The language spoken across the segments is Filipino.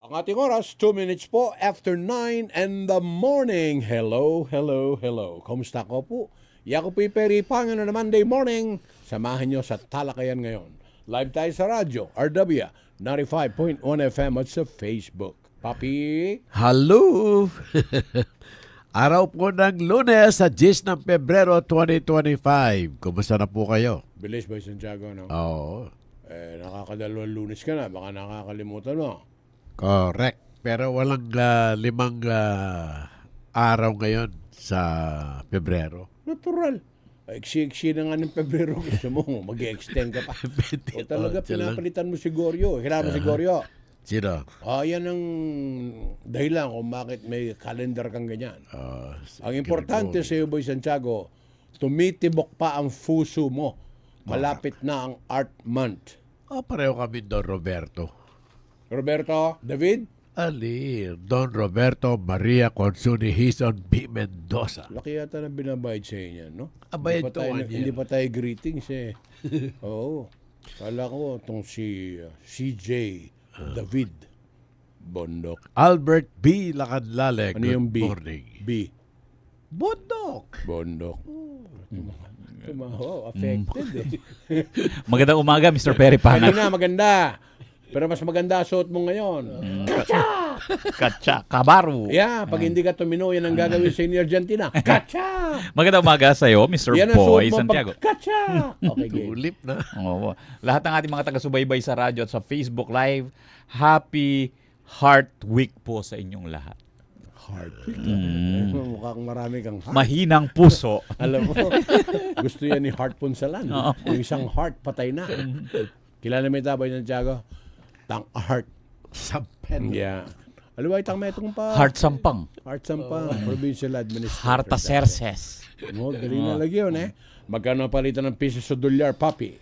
Ang ating oras, 2 minutes po after 9 in the morning. Hello, hello, hello. Kamusta ko po? Ako po Peri Pangan na Monday morning. Samahan nyo sa talakayan ngayon. Live tayo sa radyo, RW 95.1 FM at sa Facebook. Papi? Hello! Araw po ng Lunes sa 10 ng Pebrero 2025. Kumusta na po kayo? Bilis ba Santiago, no? Oo, Nakakadalawang Lunes ka na. Baka nakakalimutan mo. correct. Pero walang 5 araw ngayon sa Pebrero. Natural. Iksi-iksi na nga ng Pebrero. Gusto mo, mag-extend ka pa. O talaga, pinapalitan mo si Goryo. Kailangan mo si Goryo. Sino? Yan ang dahilan kung bakit may calendar kang ganyan. Ang importante sa iyo, Boy Santiago, tumitibok pa ang fuso mo. Malapit na ang Art Month. Pareho kami Don Roberto. Roberto, David, Don Roberto Maria Consuni Hison B. Mendoza. laki yata na binabayad sa inyo, no? Bayad to, Hindi pa tayo greetings eh. Oo. Kala ko itong si CJ David Bondok. Albert B. Lacanlale. Ano yung B? Morning. B. Bondok. Bondok. Tumaho, affected eh. Magandang umaga, Mr. Perry Pangan. Kanina maganda. Pero mas maganda suot mo ngayon. Katsa, Kabaru. Yeah, pag hindi ka tumino, yan ang gagawin sa inyo Argentina. Kacha! Magandang umaga sa iyo, Mr. Yan ang suot Boy mo Santiago. pag kacha! Okay, game. Tulip na. Oo. Lahat ng ating mga taga-subaybay sa radyo at sa Facebook Live, Happy Heart Week po sa inyong lahat. Heart. Mukhang marami kang heart. Mahinang puso. Alam mo, gusto yan ni Heart Punsalan. Oo. Yung isang heart, patay na. Kilala mo ito, Boy Santiago? Tang heart. Sampen. Yeah. Alam mo, itang metong pa. Heart Sampang. Heart Sampang, Provincial Administrator. Harta Serses. Mo, galing na lagi yun eh. Magkano ang palitan ng piso sa dolyar, papi?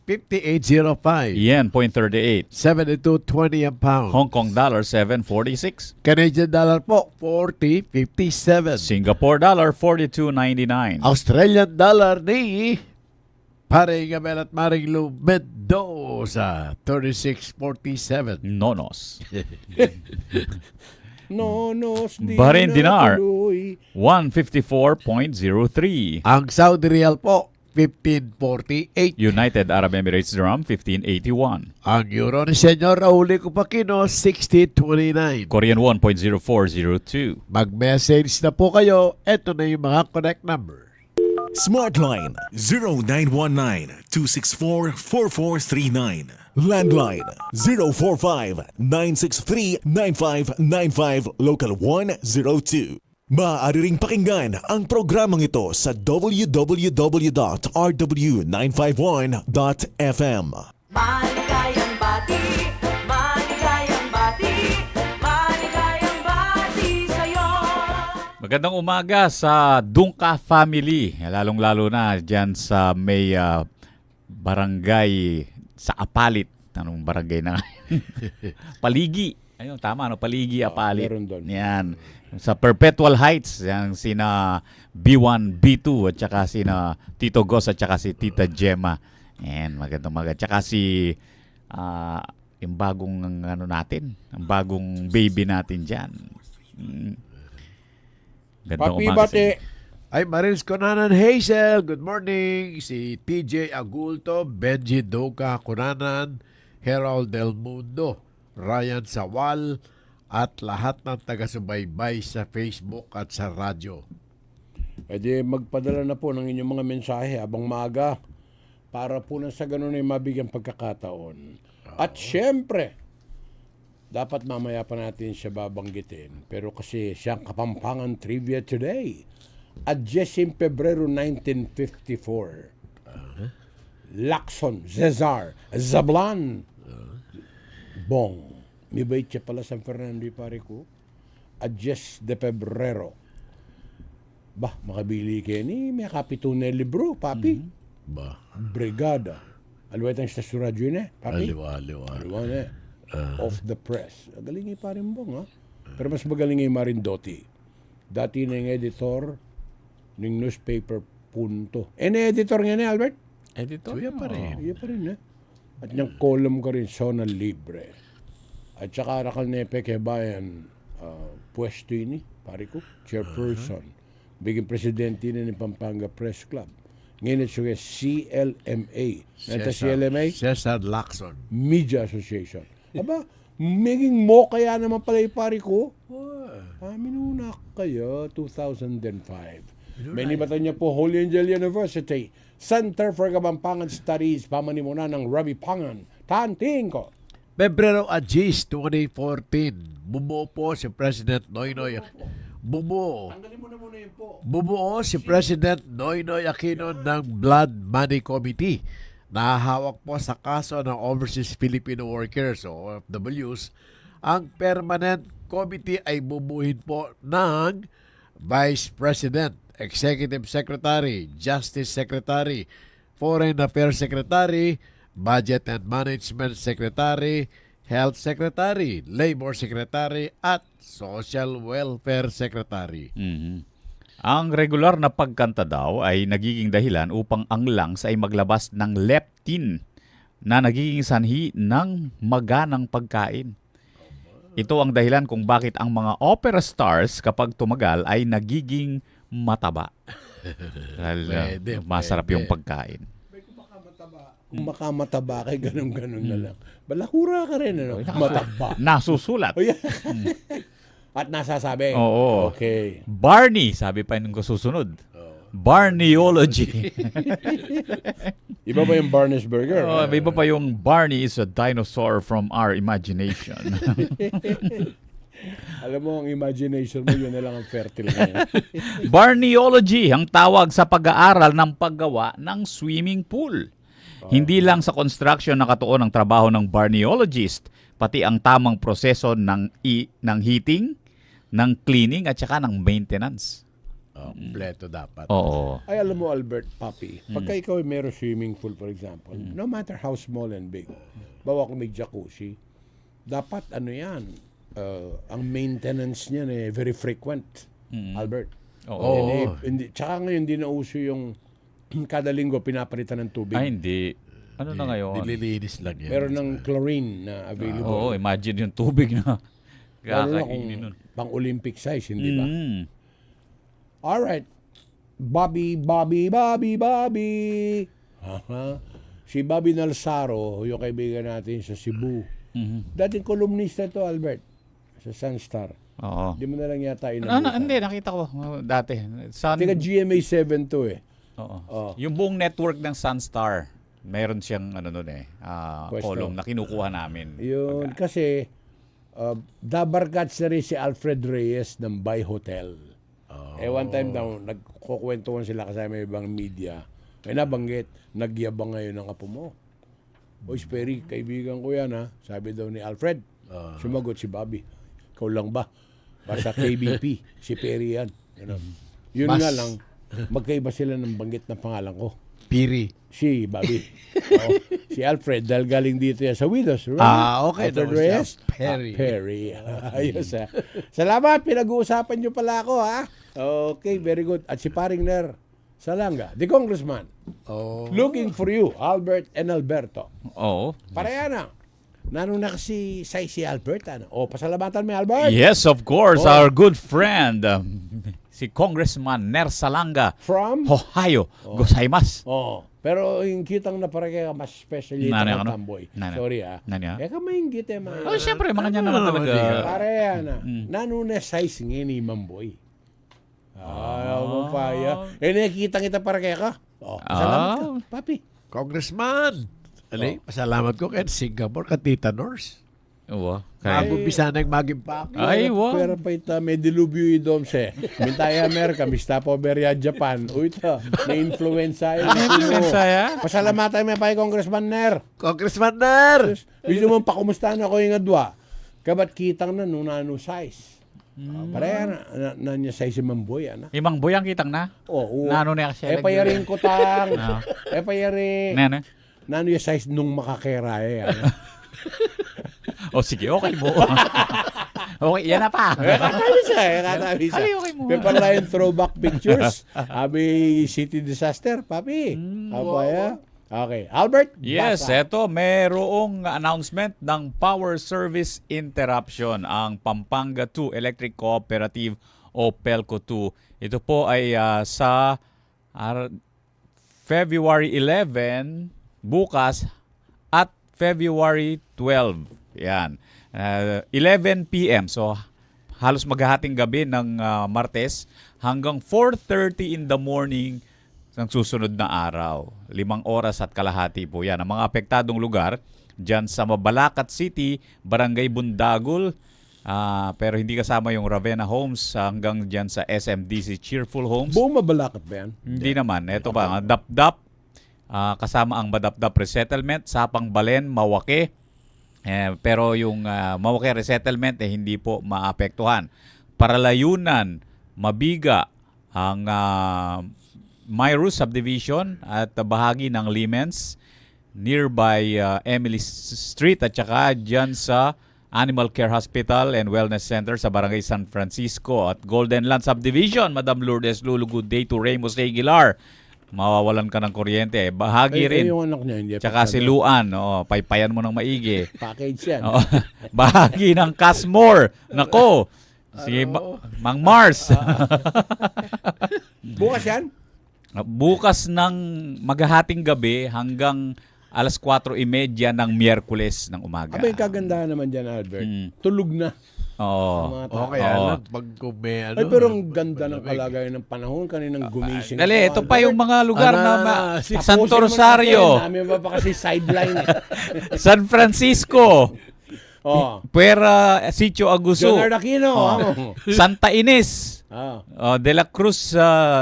5805. Yen, 0.38. 7220 ang pound. Hong Kong dollar, 7.46. Canadian dollar po, 40.57. Singapore dollar, 42.99. Australian dollar ni Paring Abel at Maring Lou Mendoza, 36.47. Nonos. Nonos di Bahrain na dinar. tuloy. 154.03. Ang Saudi Real po, 15.48. United Arab Emirates Dirham, 1581. Ang euro ni Senyor Rauli Cupakino, 60.29. Korean won, 0.0402. Mag-message na po kayo. Ito na yung mga connect number. Smartline 0919-264-4439. Landline 045-963-9595 Local 102. Maaari ring pakinggan ang programang ito sa www.rw951.fm. Maligayang bati, maligayang bati, maligayang bati sa'yo. Magandang umaga sa Dungka family, lalong-lalo na dyan sa may barangay sa Apalit. Anong barangay na? Paligi. Ayun, tama, no? Paligi, Apalit. meron doon. Yan. Sa Perpetual Heights, yan, sina B1, B2, at saka sina Tito Gos, at saka si Tita Gemma. Yan, magandang umaga. At saka si yung bagong ano natin, ang bagong baby natin dyan. Gandang Papi, umaga sa bate. inyo. Ay, Marils Conanan Hazel, good morning. Si TJ Agulto, Benji Doka Conanan, Herald Del Mundo, Ryan Sawal, at lahat ng taga-subaybay sa Facebook at sa radyo. E di magpadala na po ng inyong mga mensahe habang maaga para po na sa ganun ay mabigyan pagkakataon. At syempre, dapat mamaya pa natin siya babanggitin. Pero kasi siyang Kapampangan Trivia today. At 10 Pebrero 1954. Lacson, Cesar, Zablan, Bong. May bait siya pala San Fernando pare ko. At 10 de Pebrero. Bah, makabili kayo ni may kapitunay libro, papi. Ba, Brigada. Alway tang sa radyo na, papi. aliwa. Aliwa na. Off the press. Galing yung parin Bong, ha? Pero mas magaling yung Marindotti. Dati na yung editor ng newspaper Punto. Na-editor nga ni Albert? Editor. Suya pa rin. Iya pa rin, ha? At yung column ko rin, Zona Libre. At saka nakalnepe kay Bayan, pwesto ini, pare ko, chairperson. Biging presidente ni Pampanga Press Club. Ngayon ito yung CLMA. Nata CLMA? Cesar Lacson. Media Association. Aba, maging mo kaya naman pala yung pare ko. Minuna kayo, 2005. May nibatan niya po Holy Angel University, Center for Kapampangan Studies, pamanimuna ng Rabi Pangan, Tanting ko. Pebrero 10, 2014, bumuo po si President Noynoy Bumuo. Tanggalin mo na muna yun po. Bumuo si President Noynoy Aquino ng Blood Money Committee. Nahahawak po sa kaso ng Overseas Filipino Workers o OFWs. Ang Permanent Committee ay bubuhin po ng Vice President, Executive Secretary, Justice Secretary, Foreign Affairs Secretary, Budget and Management Secretary, Health Secretary, Labor Secretary, at Social Welfare Secretary. Mhm. Ang regular na pagkanta daw ay nagiging dahilan upang ang lungs ay maglabas ng leptin na nagiging sanhi ng maganang pagkain. Ito ang dahilan kung bakit ang mga opera stars kapag tumagal ay nagiging mataba. Dahil Pwede, masarap pwede. yung pagkain. Kung makamataba kay ganun-ganun na lang. Balakura ka rin, ano? Mataba. Nasusulat. O yan. At nasasabi. Oo. Okay. Barney, sabi pa nung susunod. Barneyology. Iba ba yung Barnes Burger? Oh, may iba pa yung Barney is a dinosaur from our imagination. Alam mo, ang imagination mo, yun na lang ang fertile ngayon. Barneyology ang tawag sa pag-aaral ng paggawa ng swimming pool. Hindi lang sa construction nakatuon ang trabaho ng barneyologist, pati ang tamang proseso ng heating, ng cleaning at saka ng maintenance. Kompleto dapat. Oo. Ay, alam mo, Albert, papi, pagka ikaw ay meron swimming pool, for example, no matter how small and big, bawa kung may jacuzzi, dapat ano yan, ang maintenance niyan very frequent, Albert. Oo. Tsaka ngayon, hindi na uso yung kada linggo pinapalitan ng tubig. Ay, hindi. Ano na ngayon? Nililinis lang yan. Meron ng chlorine na available. Oo, imagine yung tubig na Lalo na kung kakainin nun. pang-Olympic size, hindi ba? Mm. Alright. Bobby. Aha. Si Bobby Nalsaro, yung kaibigan natin sa Cebu. Dating kolumnista to, Albert, sa Sunstar. Oo. Di mo na lang yata Hindi, nakita ko dati. Tiga GMA7 to eh. Oo. Oh. Yung buong network ng Sunstar, mayroon siyang Pwesto. column na kinukuha namin. Yun, kasi dabarkats na rin si Alfred Reyes ng Bay Hotel. One time daw, nagkukwentuhan sila kasama yung ibang media. May nabanggit, nagyabang ngayon ang apo mo. Oy, Sperry, kaibigan ko yan ha. Sabi daw ni Alfred. Sumagot si Bobby. Ikaw lang ba? Basta KBP, si Perry yan. Yun nga lang, magkaiba sila ng banggit ng pangalan ko. Piri. Si Bobby. Si Alfred, dahil galing dito yan sa Widows. Right? Okay. Alfred No, Reyes? Perry. Perry. Ayos ha. Salamat, pinag-uusapan nyo pala ako ha. Okay, very good. At si Paring Ner Salanga, the congressman, looking for you, Albert and Alberto. Oo. Pareha na. Nanong na kasi si Albert. Ano? Pasalamatan mo, Albert. Yes, of course. Our good friend, si Congressman Ner Salanga, From? Ohio. Gozaimasu. Pero yung kitang na parang mas especially Nani, ito ano? tamboy. Nani. Sorry ha. Nani, ha? Eka maingit eh. Oh, siyempre, mga niya naman talaga. Pareha na. Nanong size nga ni Mamboy. Mapaya. Nakikita kita para kaya ka. Salamat ka, papi. Congressman. Pasalamat ko kay Singapore, ka Tita Nors. Oo. Mag-umpisa na yung maging paki. Ay, wow. Pero pa ita, may dilubyo idom se. Mintaya Amerika, mista po Beria Japan. Uy, ito, na-influenza yun. Na-influenza ya? Pasalamatan mo pa yung Congressman Ner. Congressman Ner! Gusto mo pakumustahan ako yung adwa. Kabat kitang na nung nano size. Pareha na niya size si Mamboy, ana. Imang boyang kitang na? Oo. Nano na siya. Payaring ko tang. Payaring. Nano? Nano yung size nung makakera eh. O sige, okay mo. Okay, yan na pa. Katabi siya. Okay mo. Paper line throwback pictures. Abi city disaster, papi. Apa ya? Okay. Albert? Yes, basa. eto, merong announcement ng power service interruption ang Pampanga 2 Electric Cooperative o PELCO 2. Ito po ay sa February 11 bukas at February 12. Yan. 11 p.m. So halos maghahating gabi ng Martes hanggang 4:30 in the morning ng susunod na araw. 5 oras at kalahati po yan. Ang mga apektadong lugar, dyan sa Mabalacat City, Barangay Bundagul, pero hindi kasama yung Ravenna Homes hanggang dyan sa SMDC Cheerful Homes. Buong Mabalacat ba yan? Hindi naman. Ito pa, ang Dapdap, kasama ang Madapdap Resettlement, Sapang Balen, Mawake. Pero yung Mawake Resettlement hindi po maapektuhan. Paralayunan, Mabiga, ang Myros Subdivision at bahagi ng Limens, nearby Emily Street at saka dyan sa Animal Care Hospital and Wellness Center sa Barangay San Francisco at Golden Land Subdivision. Madam Lourdes Lulu, good day to Ramos Aguilar. Mawawalan ka ng kuryente. Bahagi rin. Yung anak niya, hindi. Tsaka si Luan, paypayan mo ng maigi. Package yan. Bahagi ng Casmore. Nako. Si Mang Mars. Bukas yan? Bukas ng maghahating gabi hanggang alas 4:30 ng Miyerkules ng umaga. Abay, kagandahan naman dyan, Albert. Tulog na. Oo. Mga tao. Okay, Oo. pag kung may ano. Ay, pero ang ganda ng kalagayan ng panahon. Kaninang gumising. Dali, ito ako, pa yung Albert. mga lugar Ano, na si- Santo Tapusin mo na Rosario, natin. Namin ba pa kasi sideline eh. San Francisco, Oh. Puera, Sitio Aguso, John Aquino. Santa Ines, Ah. De la Cruz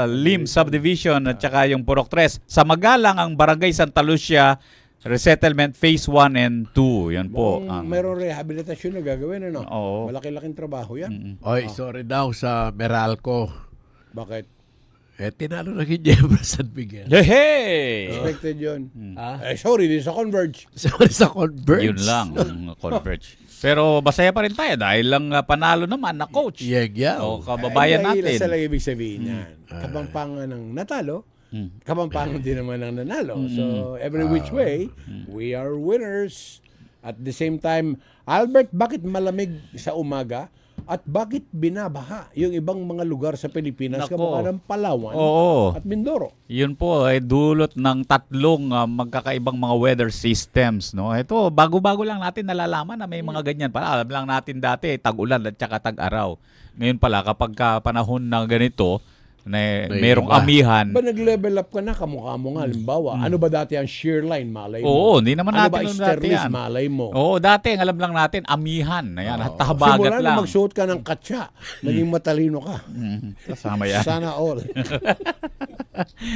Lim Subdivision at saka yung Purok 3. Sa Magalang, ang Barangay Santa Lucia Resettlement Phase 1 and 2. Yan po. Mukhang mayroong rehabilitasyon na gagawin, ano? Oo. Malaki-laking trabaho yan. Oy, sorry daw sa Meralco. Bakit? Tinalo na kay Jebra San Miguel. Hey! Expected yun. Ah? Sorry, din sa Converge. Sorry sa Converge. Yun lang, ang Converge. Pero masaya pa rin tayo dahil lang panalo naman na coach. Yegyaw. O kababayan Ay, natin. Sa lang ibig sabihin yan. Kapampangan ng natalo, kapampangan din naman ng nanalo. So, every which way, we are winners. At the same time, Albert, bakit malamig sa umaga? At bakit binabaha yung ibang mga lugar sa Pilipinas Nako. kamukha ng Palawan Oo. at Mindoro? Yun po ay dulot ng tatlong magkakaibang mga weather systems, no. Ito bago-bago lang natin nalalaman na may mga ganyan pala. Alam lang natin dati tag-ulan at saka tag-araw. Ngayon pala kapag panahon na ganito na May merong iba. amihan. Ba nag-level up ka na kamukha mo nga? Halimbawa, ano ba dati ang shear line? Malay mo. Oo, hindi naman ano natin ba nun dati stairless? yan. Malay mo. Oo, dati ang alam lang natin amihan. Ayan, at tahabagat Simula lang. na magsuot ka ng katsa, naging matalino ka. Kasama yan. Sana all.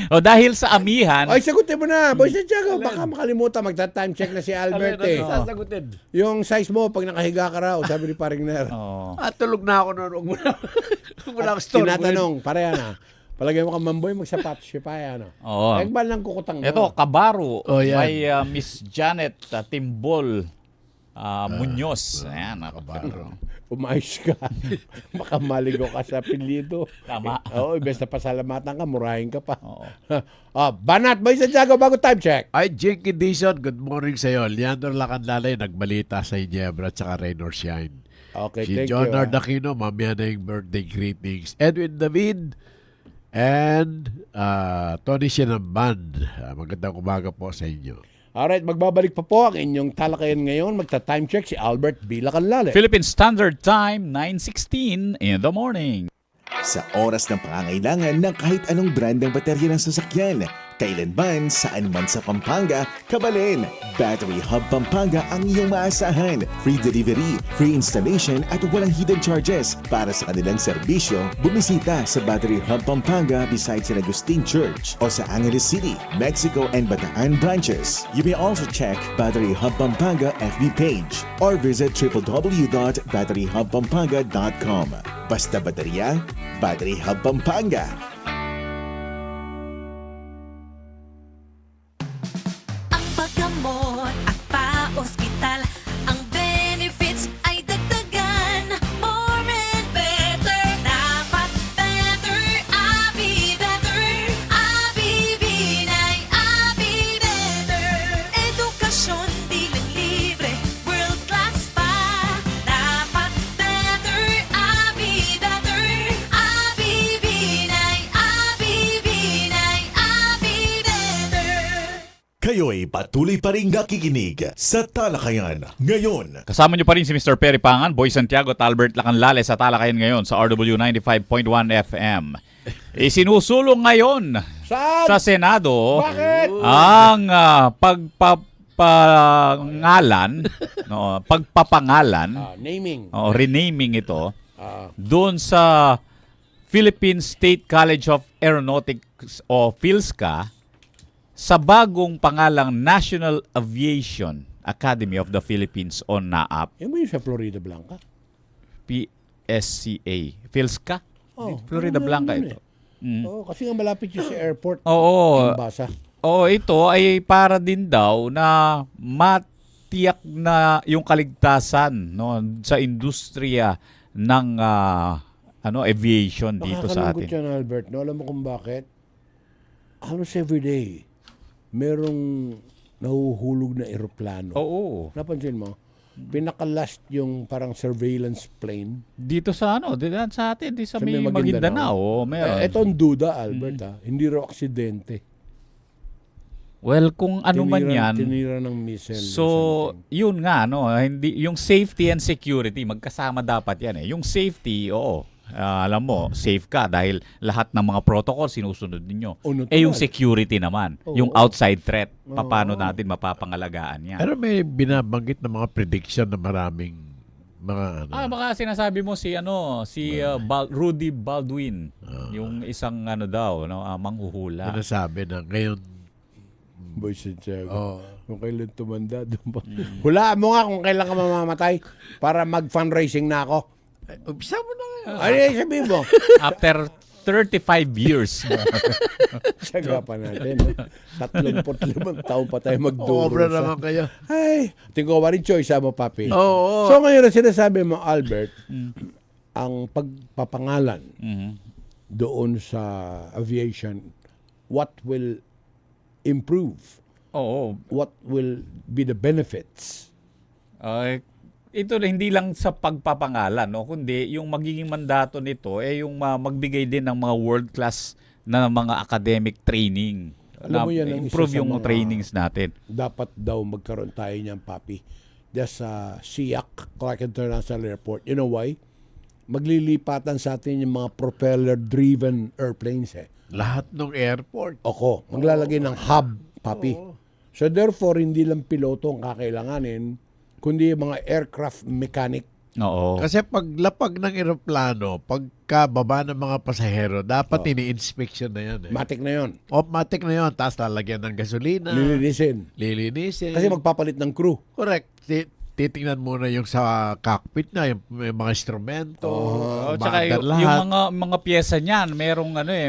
O dahil sa amihan, Ay, sagutin mo na. Boy Santiago, baka makalimutan. Magta-time check na si Albert eh. Sasagutin. Yung size mo, pag nakahiga ka raw, sabi ni Paring Ner. oh, Tulog na ako noon. Huwag mo na. Huwag mo na ako storboy. Tinatanong, pareha na. Palagay mo ka, Mamboy, magsapatos siya pa yan. Oo. Ekbal ng kukutang mo. Ito, Kabaro, Oh, yan. may Miss Janet Timbol Muñoz. Ayan, Kabaro. Umayos ka. Baka maligo ka sa apelyido. Tama. Oo, imbes na pasalamatan ka, murahin ka pa. Oo. Banat, Boy Santiago, bago time check. Ay, Jinky Dizon, good morning sa iyo. Leandro Lacanlalay, nagbalita sa Ginebra at saka Raynor Shine. Okay, Si thank John you. Aquino, mamaya na yung birthday greetings. Edwin David and Tony Sinamban. Magandang umaga po sa inyo. Alright, magbabalik pa po ang inyong talakayan ngayon. Magta-time check si Albert B. Lacanlale. Philippine Standard Time, 9:16 in the morning. Sa oras ng pangangailangan ng kahit anong brand ng baterya ng sasakyan, kailanman, saan man sa Pampanga, Kabalin, Battery Hub Pampanga ang iyong maasahan. Free delivery, free installation at walang hidden charges. Para sa kanilang serbisyo, bumisita sa Battery Hub Pampanga beside San Agustin Church o sa Angeles City, Mexico and Bataan branches. You may also check Battery Hub Pampanga FB page or visit www.batteryhubpampanga.com. Basta baterya, Battery Hub Pampanga. Ang paggamot at pa-ospital, ang benefits ay dagdagan. More and better, dapat better, Abi better. Abi Binay, Abi better. Kayo'y patuloy pa rin nakikinig sa Talakayan ngayon. Kasama niyo pa rin si Mr. Perry Pangan, Boy Santiago at Albert Lacanlale sa Talakayan ngayon sa RW 95.1 FM. Isinusulong ngayon Saan? sa Senado Bakit? ang pagpapangalan, Naming. renaming ito Ah, doon sa Philippine State College of Aeronautics o PhilSCA sa bagong pangalang National Aviation Academy of the Philippines o NAAP, yun mo yung sa Florida Blanca? PSCA. PhilSCA? Oh, Florida meron Blanca yun ito. Mm. Oo, kasi nga malapit yung sa airport. Oo. Ang basa. Oo, ito ay para din daw na matiyak na yung kaligtasan sa industriya ng aviation dito sa Nakakalungkot atin. yan, Albert. No, alam mo kung bakit? Halos everyday, merong nahuhulog na eroplano. Oo. Napansin mo? Pinakalast yung parang surveillance plane. Dito sa diyan sa atin, di sa Sa may may Maguindanao. Oo, meron. Ito ang duda, Albert. Hindi raw aksidente. Well, kung ano man yan, Tinira ng missile. so or something. yun nga hindi yung safety and security magkasama dapat yan eh. Yung safety, oo. Alam mo, safe ka dahil lahat ng mga protocol sinusunod ninyo. Oh, natural. Yung security naman, Oo. yung outside threat, paano natin mapapangalagaan yan? Pero may binabanggit na mga prediction na maraming mga Baka sinasabi mo si Rudy Baldwin, yung isang manghuhula. sinasabi na ngayon. Boy Santiago. Oh, Kung kailan tumanda, doon pa. Hulaan mo nga kung kailan ka mamamatay para mag-fundraising na ako. umpisa mo na ngayon. Ano yung sabihin mo? After 35 years. Tsaga pa natin. 35 taon pa tayo magduro. Obra naman kayo. Ay, tingko rin choice mo, papi. Oo. So ngayon, ang sinasabi mo, Albert, ang pagpapangalan Mhm. doon sa aviation, what will improve? Oo. What will be the benefits? Ito hindi lang sa pagpapangalan, kundi yung magiging mandato nito yung magbigay din ng mga world-class na mga academic training. Alam mo yan, ang isa improve sa yung mga- trainings natin. Dapat daw magkaroon tayo niyan, papi. Diyan sa SIAC, Clark International Airport. You know why? Maglilipatan sa atin yung mga propeller-driven airplanes Lahat ng airport. Oko, maglalagay ng hub, papi. So therefore, hindi lang piloto ang kakailanganin, kundi yung mga aircraft mechanic. Oo. Kasi paglapag ng eroplano, pagkababa ng mga pasahero, dapat ini-inspection na yan. Matic na yon. Automatic na yun. Tapos lalagyan ng gasolina. Lilinisin. Lilinisin. Kasi magpapalit ng crew. Correct. Titingnan muna yung sa cockpit na, yung may mga instrumento. Tsaka umaandar lahat. yung mga pyesa niyan,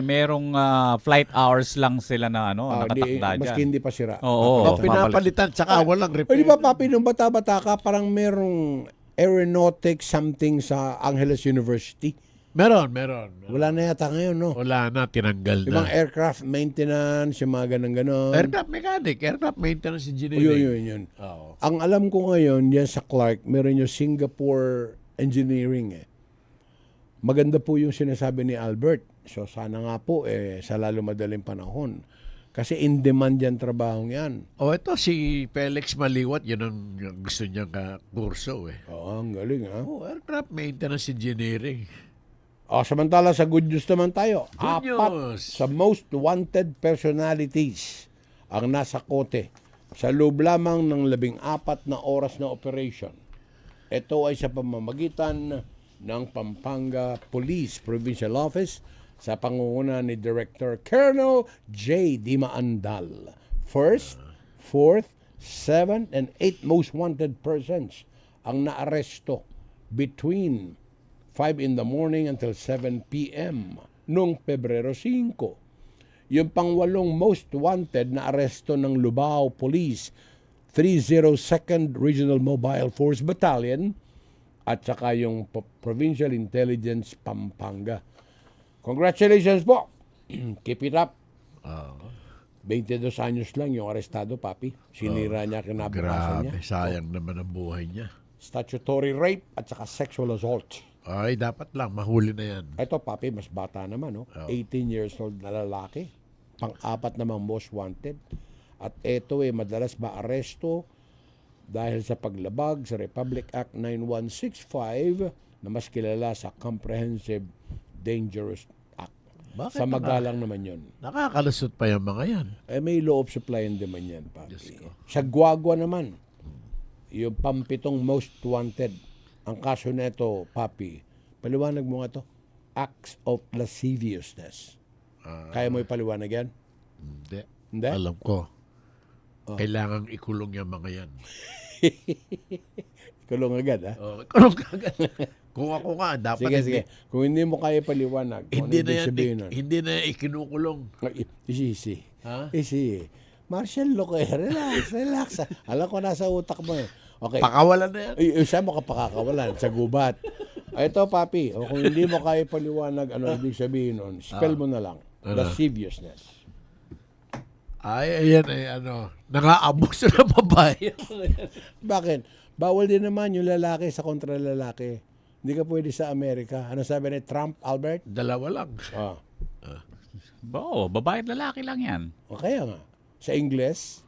merong flight hours lang sila na nakatakda Maski dyan. hindi pa sira. Oo. Pinapalitan, tsaka walang O repair. di ba, papi, nung bata-bata ka, parang merong aeronautics something sa Angeles University. Meron. Wala na yata ngayon, no? Wala na, tinanggal Yung mga na. aircraft maintenance, yung mga ganun-ganon. Aircraft mechanic, aircraft maintenance O, engineering. yun. Oo. Ang alam ko ngayon, yan sa Clark, meron yung Singapore Engineering. Maganda po yung sinasabi ni Albert. So sana nga po, sa lalo madaling panahon. Kasi in demand yan trabahong yan. Ito si Felix Maliwat, yun ang gusto niyang kurso Oo, ang galing, ha? aircraft maintenance engineering. Samantala sa good news naman tayo. Good Apat news. sa most wanted personalities ang nasa kote sa loob lamang ng 14 na oras na operation. Ito ay sa pamamagitan ng Pampanga Police Provincial Office sa pangunguna ni Director Colonel J. Dimaandal. First, fourth, 7, and 8 most wanted persons ang naaresto between 5 in the morning until 7 p.m. noong Pebrero 5. Yung pangwalong most wanted na aresto ng Lubao Police 302nd Regional Mobile Force Battalion at saka yung Provincial Intelligence Pampanga. Congratulations po. Keep it up. 22 anyos lang yung arestado, papi. Sinira niya kinabukasan niya. Grabe, sayang naman ang buhay niya. Statutory rape at saka sexual assault. Ay, dapat lang, mahuli na yan. Ito, papi, mas bata naman, no? 18 years old na lalaki. Pang-apat namang most wanted. At ito madalas maaresto dahil sa paglabag sa Republic Act 9165 na mas kilala sa Comprehensive Dangerous Act. Bakit Sa magalang naman yun. Nakakalusot pa yung mga yan. May law of supply and demand yan, papi. Diyos ko. Sa Guagua naman, yung pampitong most wanted. Ang kaso nito, papi, paliwanag mo nga to, acts of lasciviousness. Kaya mo ipaliwanag yan? Hindi. Hindi? Alam ko. Kailangang ikulong yung mga yan. Kulong agad, ha? Ikulong ka agad. Kung ako nga, dapat Sige. Kung hindi mo kaya paliwanag, kung Hindi ano na ibig yan, sabihin nun. hindi na yan ikinukulong. Easy. Ha? Easy. Marshall Loque, relax. Alam ko nasa utak mo eh. Okay. Pakawalan na yan. Isa mo kapakakawalan sa gubat. Ito, papi, kung hindi mo kaya paliwanag ano ibig sabihin nun, spell mo na lang. Lasciviousness. Ay, ayan ay nang-aabuso ng babae. Bakit? Bawal din naman yung lalaki sa kontra lalaki. Hindi ka pwede sa Amerika. Ano sabi ni Trump, Albert? Dalawa lang. Oo, babae at lalaki lang yan. O kaya nga. Sa Ingles,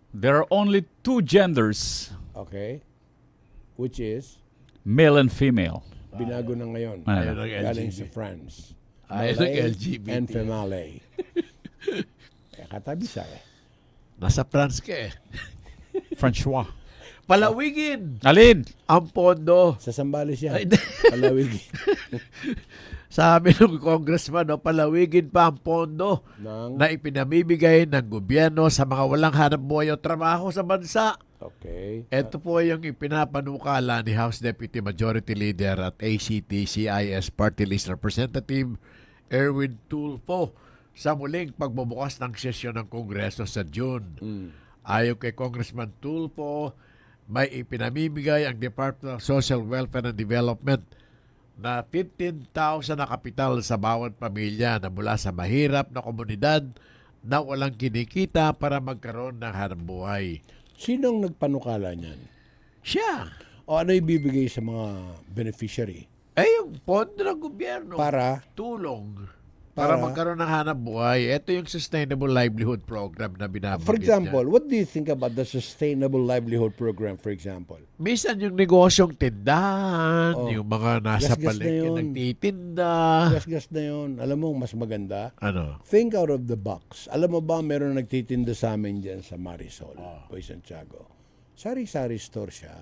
There are only two genders, okay, which is, male and female. binago na ngayon. Ayun ang Galing LGBT. sa France. Ayun ang Malay LGBT. and female. Katabi sa Nasa France ka eh. Francois. Palawigin Alin? ang pondo. Sa Sambales yan. Ay, hindi. Palawig. Sabi ng congressman, palawigin pa ang pondo Nang, na ipinamibigay ng gobyerno sa mga walang hanap buhay o trabaho sa bansa. okay. Ito po yung ipinapanukala ni House Deputy Majority Leader at ACT-CIS Party List Representative Erwin Tulfo sa muling pagbubukas ng sesyon ng Kongreso sa June. Ayon kay Congressman Tulfo, may ipinamimigay ang Department of Social Welfare and Development na 15,000 na kapital sa bawat pamilya na mula sa mahirap na komunidad na walang kinikita para magkaroon ng hanap buhay. Sinong nagpanukala niyan? Siya. O ano ibibigay sa mga beneficiary? Yung pondo ng gobyerno. Para, Tulong. Para magkaroon ng hanap buhay. Ito yung Sustainable Livelihood Program na binabanggit for example, niya. what do you think about the Sustainable Livelihood Program, for example? Minsan yung negosyong tindahan, Oh. yung mga nasa Gas-gas na palengke yun. nagtitinda. Gas-gas na yun. Alam mo, mas maganda. Ano? Think out of the box. Alam mo ba, meron nagtitinda sa amin dyan sa Marisol, Boy Santiago. Sari-sari store siya.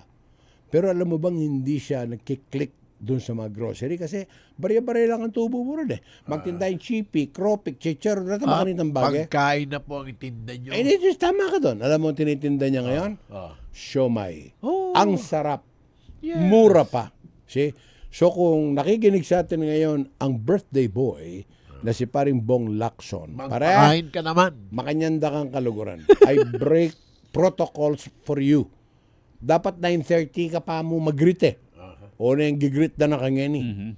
Pero alam mo bang hindi siya nagkiklik doon sa mga grocery kasi bari-bari lang ang tubo mo rin eh. Magtinda yung chippy, cropik, chicharo, na tama kanitang bagay. Pagkain na po ang itinda nyo. Ay, tama ka doon. Alam mo, tinitinda niya ngayon? Siomay. Ang sarap. Mura pa. See? So kung nakikinig sa atin ngayon ang birthday boy na si paring Bong Lacson, Magpakain ka naman. makanyanda kang kaluguran. I break protocols for you. Dapat 9:30 ka pa mo mag-greet eh. O na yung gigreet na nakangeni.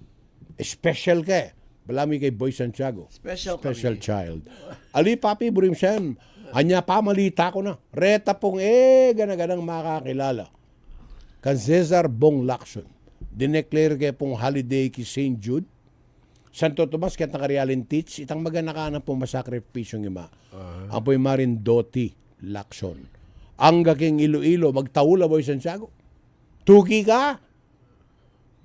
Special ka eh. Balami kay Boy Santiago. Special child. Ali papi, burim siyam. Anya pa, malita ko na. Reta pong ganaganang makakilala. Kan Cesar Bong Lacson. Dineclare kay pong holiday ki St. Jude. Santo Tomas kaya nakarialin teach. Itang maganakana pong masakripisyong ima. Ang po'y Marindoti Lacson. Ang gaking Iloilo, magtaula Boy Santiago. Tuki ka.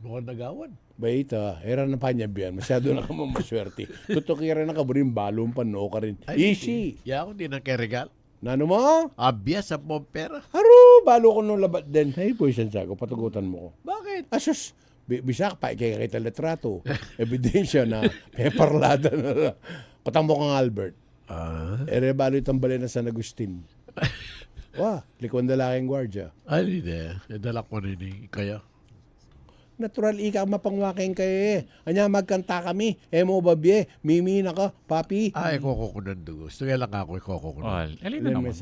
Mukhang nagawan. Baita, era na pa niya biyan. Masyado na ka maswerte. Tutukira na ka rin, balong pano ka rin. Easy. Ya ako di na kay regal. Nano mo? Abya sa pompera. Haro, balo ko nung labat din. Hey, Boy Santiago, patugutan mo ko. Bakit? Asus, bisak pa, ikay kita litrato. Ebidensya na, may parlada na. Patang mo kang Albert. Ere, balo itang balay na San Agustin. Wah, likon dalaking gwardya. Ay, hindi. Dala ko rin kaya. Natural ika mapangwaking kay anya magkanta kami mo babye mimi na ka papi Ay, koko ko ng dugo. Gusto lang ako koko ko. Oh, alin len na naman.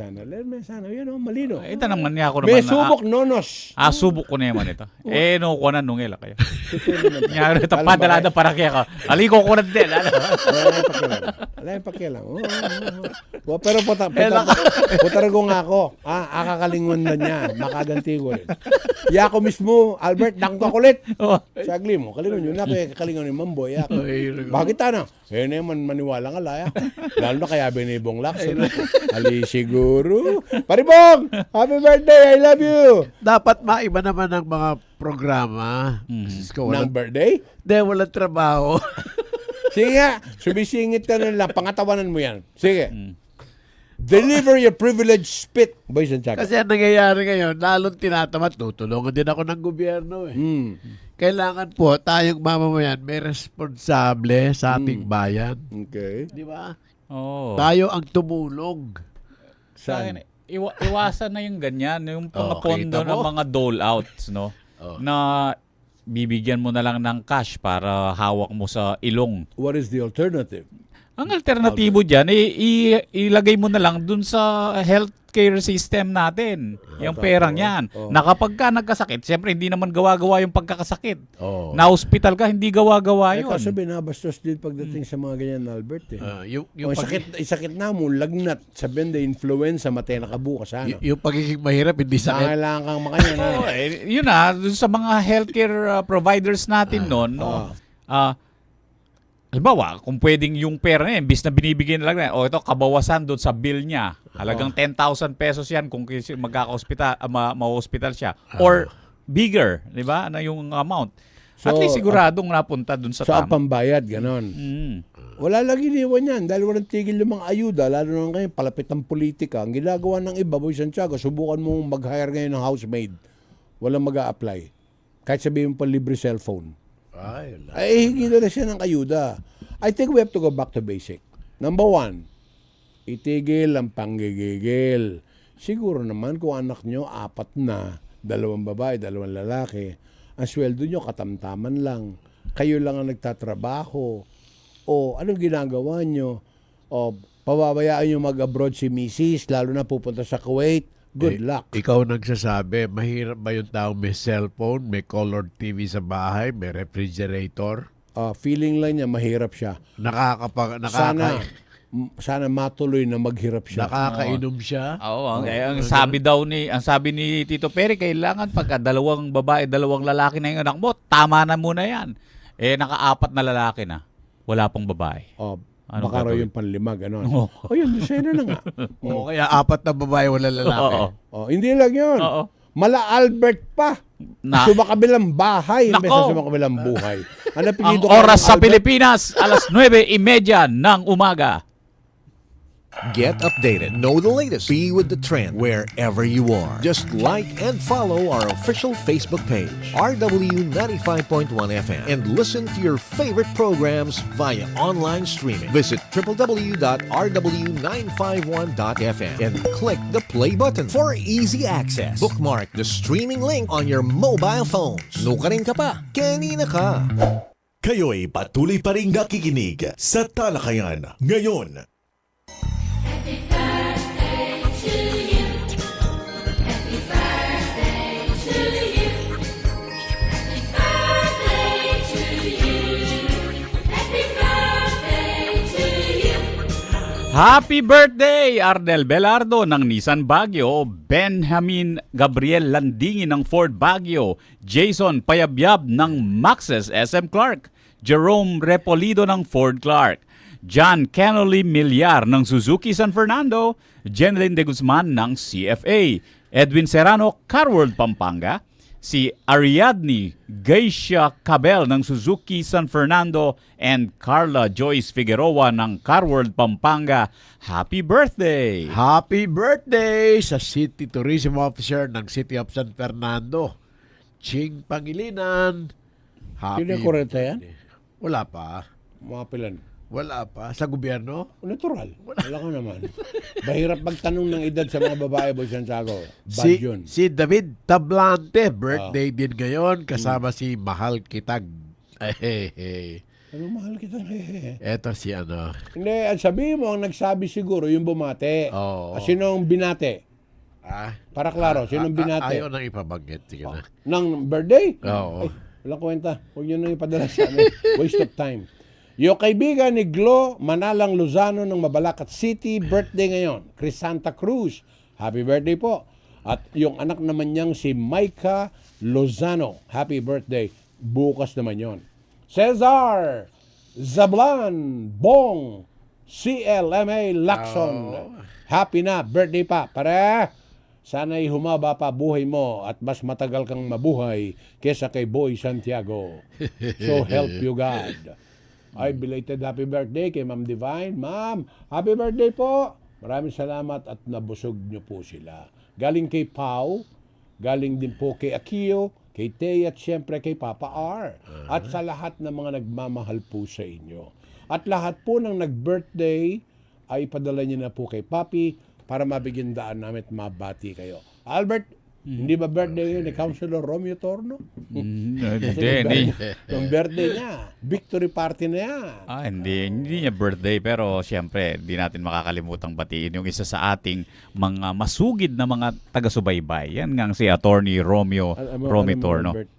me sana yun malino Ito naman niya ako may naman. subok nonos Subok ko na naman ito. No ko na nungela kayo. Nga ito, padalada para kaya ka. Aliko ko na din. Ano? Wala na pakialam. Wala yung pakialam. Pero putarago nga ako. Akakalingon na niya. Makaganti ko rin. Ako mismo, Albert, dangko kulit. Sagli mo, kalingon yun. Kakalingon ni Mamboy. Bakit ano? Naman maniwala nga laya. Lalo na kaya binibong lakson. Ali siguro. Paribong! Happy birthday! I love you! Dapat maiba naman ng mga programa. Nang birthday? Hindi, walang trabaho. Sige nga, sumisingit ka na lang, pangatawanan mo yan. Sige. Deliver your privilege spit. Boys and Chagas. Kasi ang nangyayari ngayon, lalong tinatamad. Tutulungan din ako ng gobyerno eh. Kailangan po, tayong mamamayan, may responsable sa ating bayan. Okay. Di ba? Oo. Tayo ang tumulong. Sa akin, iwasan na yung ganyan, yung mga kita pondo mo? ng mga dole-outs, no? Na bibigyan mo na lang ng cash para hawak mo sa ilong. What is the alternative? Ang alternatibo dyan, ilagay mo na lang dun sa healthcare system natin. Yung perang yan. Na kapag ka nagkasakit, siyempre hindi naman gawa-gawa yung pagkakasakit. Na hospital ka, hindi gawa-gawa yun. Kaso binabastos din pagdating sa mga ganyan, Albert. Yung sakit na mo, lagnat, sabihin na influenza, matay na kabukas. yung pagiging mahirap, hindi sakit. Kailangan kang makanya na. Yun dun sa mga healthcare providers natin noon, no? Halimbawa, kung pwedeng yung pera niya, imbis na binibigyan na lang na, ito, kabawasan doon sa bill niya. Halagang 10,000 pesos yan kung magkaka-hospital, ma-hospital siya. Or bigger, di ba? Ano yung amount. At least siguradong napunta doon sa Sa tama. pambayad, ganon. Wala lang iniwan yan dahil walang tigil yung mga ayuda, lalo na ngayon, palapit ng politika. Ang ginagawa ng iba, Boy Santiago, subukan mong mag-hire ngayon ng housemaid. Walang mag-a-apply. Kahit sabihin mo pa libre cellphone. Ay, hindi na siya ng ayuda. I think we have to go back to basic. Number 1, itigil ang panggigigil. Siguro naman kung anak nyo, 4 na, 2 babae, 2 lalaki, ang sweldo nyo katamtaman lang. Kayo lang ang nagtatrabaho. O anong ginagawa nyo? O pababayaan nyo mag-abroad si Mrs., lalo na pupunta sa Kuwait. Good luck. Ikaw nagsasabi, mahirap ba yung taong may cellphone, may colored TV sa bahay, may refrigerator? Feeling lang niya, mahirap siya. Sana matuloy na maghirap siya. Nakakainom siya. Oo, ang sabi ni Tito Perry, kailangan pagka 2 babae, 2 lalaki na yung anak mo, tama na muna yan. Naka-4 na lalaki na. Wala pang babae. Ano Baka raw gagawin? yung panlima, gano'n. Yun, sena na nga. Kaya 4 na babae, wala lalaki. Hindi lang yun. Mala Albert pa. Sumakabilang bahay imbes na sumakabilang buhay. Ang oras sa Pilipinas, 9:30 ng umaga. Get updated. Know the latest. Be with the trend wherever you are. Just like and follow our official Facebook page, RW95.1 FM, and listen to your favorite programs via online streaming. Visit www.rw951.fm and click the play button for easy access. Bookmark the streaming link on your mobile phones. Nukarin ka pa. Kanina ka. Kayo'y patuloy pa rin nakikinig sa Talakayan ngayon. Happy birthday, Ardel Belardo ng Nissan Baguio, Benjamin Gabriel Landingin ng Ford Baguio, Jason Payabyab ng Maxes SM Clark, Jerome Repolido ng Ford Clark, John Kennedy Milyar ng Suzuki San Fernando, Jenlyn De Guzman ng CFA, Edwin Serrano, Carworld Pampanga, si Ariadne Geisha Cabel ng Suzuki San Fernando, and Carla Joyce Figueroa ng Carworld Pampanga. Happy birthday! Happy birthday sa City Tourism Officer ng City of San Fernando, Ching Pangilinan. Happy Sino yung kurenta yan? Wala pa. Mga pilan. Wala pa. Sa gobyerno? Natural. Wala ka naman. Bahirap magtanong ng edad sa mga babae, Boy Santiago. Bad yun. Si David Tablante, birthday din ngayon, kasama si Mahal Kitag. Ano mahal kita? Eto si ano. Hindi, at sabihin mo, ang nagsabi siguro, yung bumate. Oo. Sino ang binate? Para klaro, sino ang binate? Ayaw nang ipabanggit. Sige na. Ng birthday? Oo. Walang kwenta. Huwag nyo nang ipadala sa amin. Waste of time. Yung kaibigan ni Glo Manalang Lozano ng Mabalacat City, birthday ngayon. Chris Santa Cruz, happy birthday po. At yung anak naman niyang si Micah Lozano, happy birthday. Bukas naman yon. Cesar Zablan Bong CLMA Lacson, happy na, birthday pa. Pare, sana'y humaba pa buhay mo at mas matagal kang mabuhay kesa kay Boy Santiago. So help you God. Ay, belated happy birthday kay Ma'am Divine. Ma'am, happy birthday po. Maraming salamat at nabusog niyo po sila. Galing kay Pau, galing din po kay Akio, kay Tay at siyempre kay Papa R. At sa lahat ng mga nagmamahal po sa inyo. At lahat po ng nag-birthday ay padala niyo na po kay Papi para mabigyan daan namin at mabati kayo. Albert, hindi ba birthday yun ni Councilor Romeo Torno? Hindi. Yung birthday niya, victory party na yan. Hindi niya birthday, pero siyempre, hindi natin makakalimutang batiin yung isa sa ating mga masugid na mga taga-subaybay. Yan nga si Attorney Romeo Torno. Albert,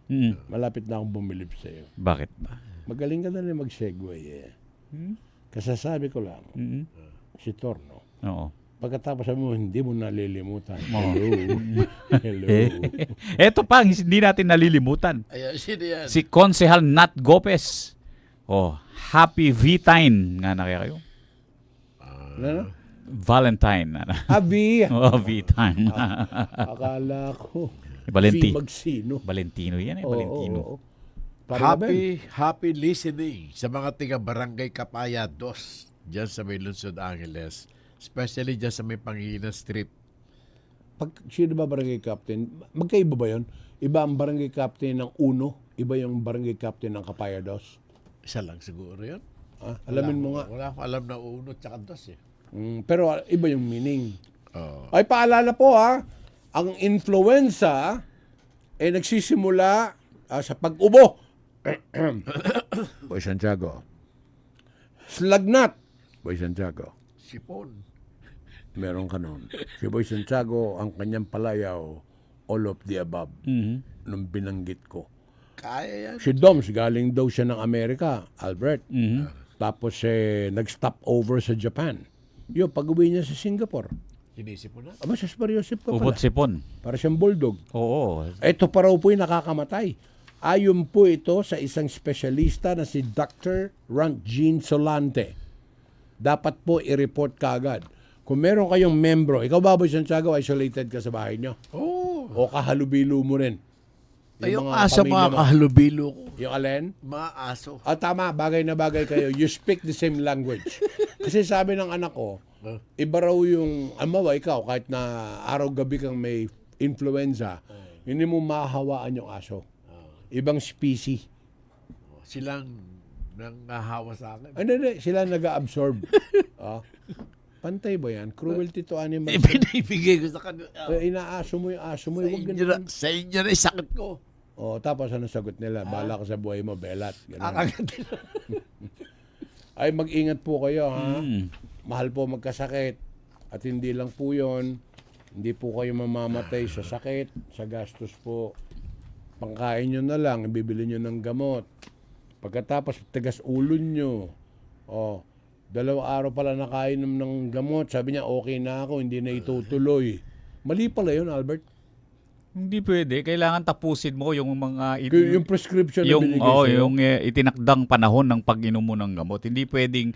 malapit na akong bumilib sa iyo. Bakit ba? Magaling ka na rin mag-segue eh. Kasasabi ko lang, si Torno, Oo. pagkatapos mo, hindi mo nalilimutan. Hello. Hello. Eto pa, hindi natin nalilimutan. Ayan, sino yan? Si Konsehal Nat Gopez. Oh, happy V-time nga na kayo. Ano? Valentine. Abi. Oh, V-time. Akala ko. Valenti. Magsino. Valentino yan eh, Valentino. Oo. Para Happy listening sa mga tiga Barangay Kapaya 2 dyan sa may Lungsod Angeles. Especially dyan sa may Pangilinan Street. Pag sino ba barangay captain, magkaiba ba yun? Iba ang barangay captain ng Uno, iba yung barangay captain ng Kapaya 2. Isa lang siguro yun. Ah, alamin mo nga. Wala akong alam na 1 tsaka 2 eh. Pero iba yung meaning. Oh. Ay, paalala po ang influenza ay nagsisimula sa pag-ubo. Boy Santiago. Slagnat. Boy Santiago. Sipon. Meron ka nun. Si Boy Santiago, ang kanyang palayaw, all of the above, nung binanggit ko. Kaya yan. Si Doms, galing daw siya ng Amerika, Albert. Tapos nag-stop over sa Japan. Yun, pag-uwi niya sa Singapore. Sinisipon na. Aba, Yosip ka Ubot pala. sipon. Para siyang bulldog. Oo. Ito pa raw po yung nakakamatay. Ayon po ito sa isang espesyalista na si Dr. Rank Jean Solante. Dapat po i-report kaagad. Kung meron kayong membro, ikaw ba, Boy Santiago, isolated ka sa bahay nyo? Oo. O kahalubilo mo rin? Ay, yung mga asa pamilya mga mo. kahalubilo ko. Yung alin? Mga aso. Tama, bagay na bagay kayo. You speak the same language. Kasi sabi ng anak ko, iba raw yung, amawa ikaw, kahit na araw-gabi kang may influenza, hindi mo mahawaan yung aso. Ibang species. Silang nangahawa sa akin. Hindi. Sila nag-absorb. Pantay ba yan? Cruelty to animals. Pinibigay ko sa kanila. Inaaso mo yung aso mo. Huwag ganun. Sa inyo na isakit ko. Tapos ano sagot nila? Bala ka sa buhay mo, belat. Ganun. Akagad nila. Ay, mag-ingat po kayo, ha? Mahal po magkasakit. At hindi lang po yon, hindi po kayo mamamatay sa sakit, sa gastos po. Pangkain nyo na lang, bibili nyo ng gamot. Pagkatapos, tigas ulo nyo. 2 araw pala nakainom ng gamot. Sabi niya, okay na ako, hindi na itutuloy. Mali pala yun, Albert. Hindi pwede. Kailangan tapusin mo yung mga... Yung prescription na binigay sa'yo. yung itinakdang panahon ng pag-inom mo ng gamot. Hindi pwedeng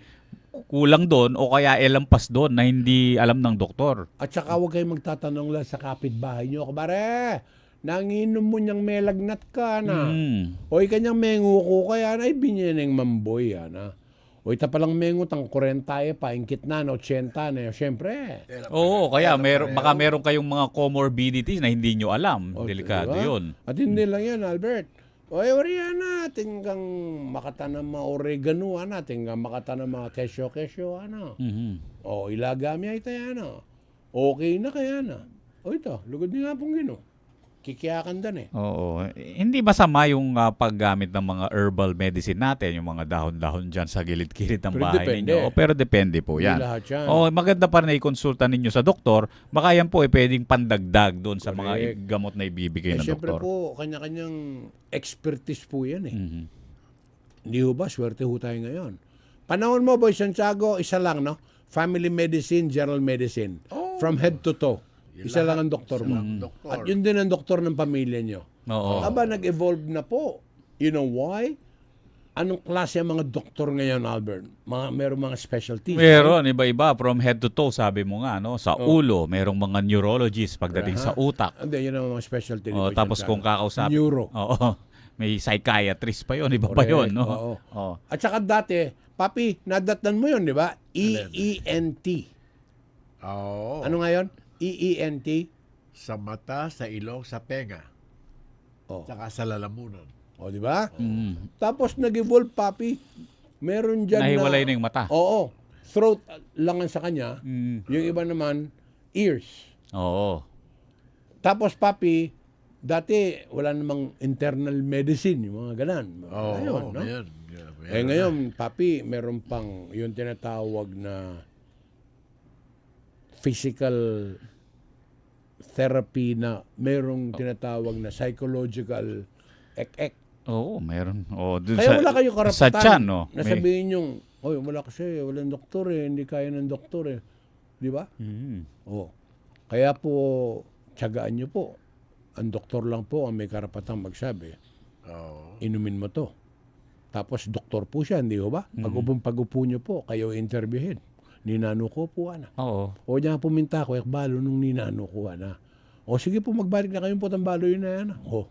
kulang doon o kaya elampas doon na hindi alam ng doktor. At saka huwag kayong magtatanong lang sa kapitbahay nyo. Kabare, nanginom mo niyang melagnat ka na. O ikanyang mengo ko kaya na ibinyaneng mamboy yan. O ita palang mengo tang 40 pa, ingkit na, 80 na. Siyempre. Oo, kaya baka meron kayong mga comorbidities na hindi nyo alam. Delikado Diba? yun. At hindi lang yan, Albert. O oriana, tinggang makatanam mga oregano, tinggang makatanam mga kesyo, O ilagami ay tayo, Okay na kaya na. O ito, lugod niya nga pong gino. Kikiyakan dan Oo. Hindi masama yung paggamit ng mga herbal medicine natin, yung mga dahon-dahon dyan sa gilid-gilid ng Pero bahay depende. ninyo. Pero depende po Hindi yan. lahat yan. Maganda pa rin na i-consulta ninyo sa doktor. Baka yan po pwedeng pandagdag doon sa mga Correct. gamot na ibibigay ng Siyempre doktor. po, kanya-kanyang expertise po yan Hindi ho ba, swerte ho tayo ngayon. Panahon mo, Boy Santiago, isa lang, no? Family medicine, general medicine. From head to toe. Isa lang ang doktor mo. doktor. At yun din ang doktor ng pamilya nyo. Oo. Aba, nag-evolve na po. You know why? Anong klase ang mga doktor ngayon, Albert? Merong mga specialties. Meron, iba-iba. From head to toe, sabi mo nga, no? Sa ulo, merong mga neurologist pagdating sa utak. Hindi, yun ang mga specialty. ni Oh, Boy tapos Santiago. kung kakausapin. Neuro. Oo. May psychiatrist pa yun. Iba pa Correct, yun, no? oo. Oo. At saka dati, papi, nadatnan mo yun, di ba? EENT. Oo. Ano nga yun? EENT. Sa mata, sa ilong, sa tenga. Oh. Tsaka sa lalamunan. O, di ba? Mm. Tapos nag-evolve, papi. Meron dyan Nahiwalay na... na yung mata. Oo. Throat lang ang sa kanya. Mm. Yung iba naman, ears. Oo. Tapos, papi, dati wala namang internal medicine, yung mga ganan. Oo. Ayun, no? Ayan. Eh ngayon, papi, meron pang yung tinatawag na physical therapy na merong tinatawag na psychological ek-ek. Oo, meron. Oo, dun Kaya wala kayong karapatan Sa tiyan, no? na sabihin yung, oy, wala kasi, walang doktor eh, hindi kaya ng doktor eh. Di ba? Oo. Kaya po, tiyagaan nyo po. Ang doktor lang po ang may karapatang magsabi, Oo. inumin mo to. Tapos doktor po siya, hindi ho ba? Pag-upo nyo po, kayo interviewin. Ninano ko po na. Oo. O diyan puminta ko, balo nung ninano ko na. O sige po, magbalik na kayong putang balo yun na yan. O,